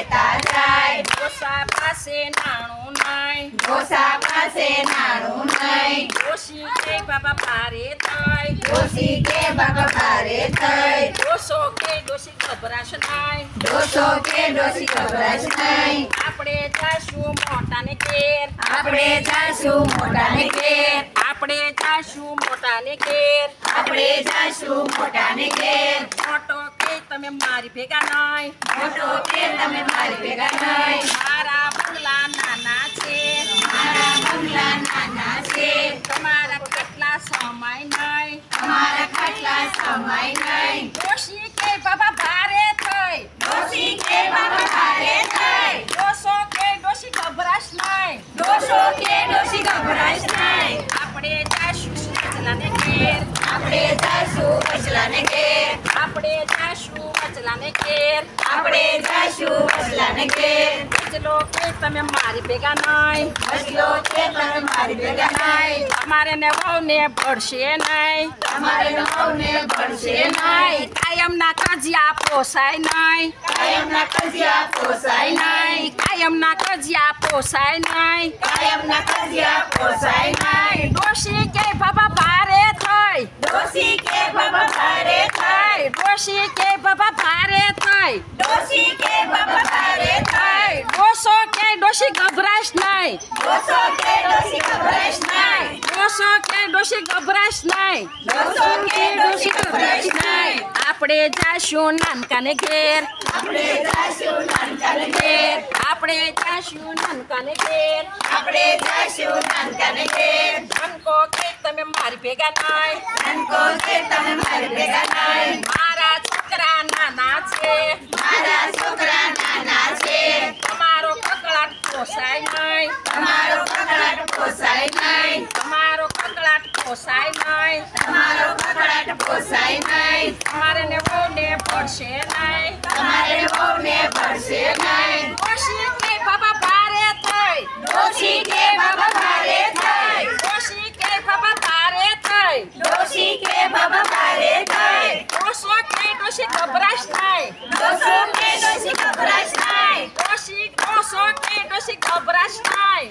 લેતા જાય ડોસા પાસે નાણું નહીં ડોસા પાસે નાણું નહીં ડોશી કે બાબા ભારે થઈ ડોસી કે બાબા ભારે થઈ ડોસો કે ડોશી ગભરાશ નહીં ડોસો કે ડોસી ગભરાશ નહીં આપણે જાશું મોટાને ઘેર આપણે જાશું મોટાને ઘેર આપણે જાશું મોટાને ઘેર આપણે જાશું મોટાને ઘેર મોટો કે તમે મારી ભેગા નહીં મોટો કે તમે મારી ભેગા નહીં મારા બંગલા નાના છે મારા બંગલા નાના છે તમારા કેટલા સમય નહીં અમારા ખાટલા સમય નહીં ડોશી કે બાબા ભારે થઈ ડોસી કે બાબા ભારે થઈ ડોસો કે ડોશી ગભરાશ નહીં ડોસો કે ડોસી ગભરાશ નહીં આપણે જાશું વચલાને ઘેર આપણે જાશું વચલાને ઘેર આપણે જાશું વચલાને ઘેર આપણે જાશું વચલાને ઘેર વચલો કે તમે મારી ભેગા નહીં વચલો કે તમે મારી ભેગા નહીં અમારે ને વહુને ભળશે નહીં તમારે નવને ભળશે નહીં નહીં કાયમના કજિયા પોસાય નહીં કાયમના કજિયા પોસાય નહીં કાયમના કજિયા પોસાય નહીં કાયમના કજિયા પોસાય નહીં ડોશી કે બાબા ભારે થઈ ડોસી કે બાબા ભારે થઈ ડોશી કે બાબા ભારે થઈ ડોસી કે બાબા ભારે થઈ ડોસો કે ડોશી ગભરાશ નહીં ડોસો કે ડોસી ગભરાશ નહીં ડોસો કે ડોશી ગભરાશ નહીં ડોસો કે ડોસી ગભરાશ નહીં આપણે જાશું નાનકાને ઘેર આપણે જાશું નાનકાને ઘેર આપણે જાશું નાનકાને ઘેર આપણે જાશું નાનકાને ઘેર નાનકો કે તમે મારી ભેગા નહીં નાનકો કે તમે મારી ભેગા નહીં મારા છોકરા નાના છે મારા છોકરા નાના છે તમારો કકળાટ પોસાય નહીં તમારો કકળાટ પોસાય નહીં તમારો કકળાટ પોસાય નહીં તમારો કકળાટ પોસાય નહીં તમારે ને વહુને પડશે નહીં તમારે વહુને ભળશે નહીં ડોશી કે બાબા ભારે થઈ ડોસી કે બાબા ભારે થઈ ડોશી કે બાબા ભારે થઈ ડોસી કે બાબા ભારે થઈ ડોસો કે ડોશી ગભરાશ નહીં ડોસો કે ડોસી ગભરાશ નહીં ડોશો કે ડોશી ગભરાશ નહીં